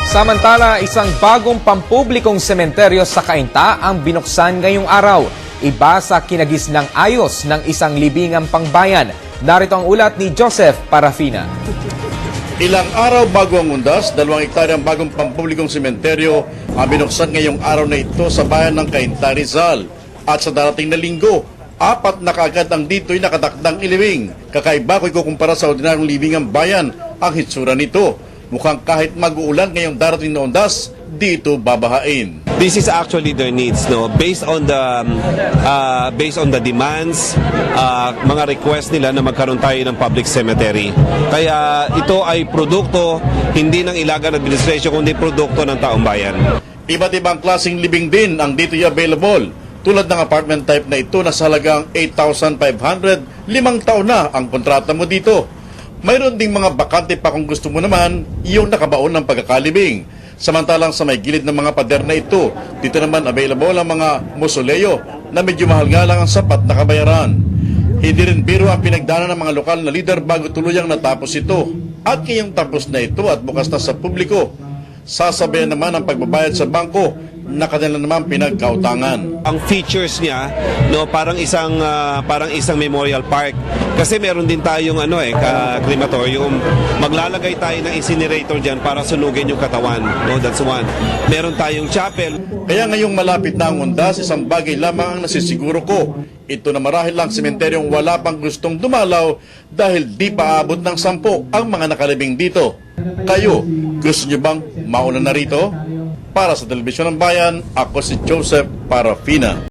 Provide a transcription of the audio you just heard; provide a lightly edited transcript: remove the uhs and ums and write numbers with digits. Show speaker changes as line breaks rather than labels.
Samantala, isang bagong pampublikong sementeryo sa Cainta ang binuksan ngayong araw. Iba sa kinagisnang ayos ng isang libingang pangbayan. Narito ang ulat ni Joseph Parafina.
Ilang araw bago ang undas, 2 hektaryang bagong pampublikong sementeryo ang binuksan ngayong araw na ito sa bayan ng Cainta, Rizal. At sa darating na linggo, 4 na kaagad ang dito'y nakatakdang ilibing. Kakaiba ko ikukumpara sa ordinaryong libingang bayan ang hitsura nito. Mukhang kahit mag-uulan ngayong darating na undas, dito babahain.
This is actually their needs, no? Based on the demands, mga request nila na magkaroon tayo ng public cemetery. Kaya ito ay produkto hindi ng Ilagan Administration kundi produkto ng taong bayan.
Iba't ibang klaseng libing din ang dito'y available. Tulad ng apartment type na ito na sa halagang 8,500, 5 taon na ang kontrata mo dito. Mayroon ding mga bakante pa kung gusto mo naman, yung nakabaon ng pagkakalibing. Samantalang sa may gilid ng mga pader na ito, dito naman available ang mga mausoleo na medyo mahal nga lang ang sapat na kabayaran. Hindi rin biro ang pinagdaanan ng mga lokal na leader bago tuluyang natapos ito. At ngayong tapos na ito at bukas na sa publiko, sasabayan naman ang pagbabayad sa bangko na kanila naman pinagkautangan.
Ang features niya, no, parang isang memorial park. Kasi meron din tayong crematorium. Maglalagay tayo ng incinerator diyan para sunugin yung katawan, no, that's one. Meron tayong chapel.
Kaya ngayong malapit na ang undas, isang bagay lamang ang nasisiguro ko. Ito na marahil lang sementeryong wala pang gustong dumalaw dahil di pa aabot ng 10 ang mga nakalibing dito. Kayo, gusto nyo bang mauna na rito? Para sa Telebisyon ng Bayan, ako si Joseph Parafina.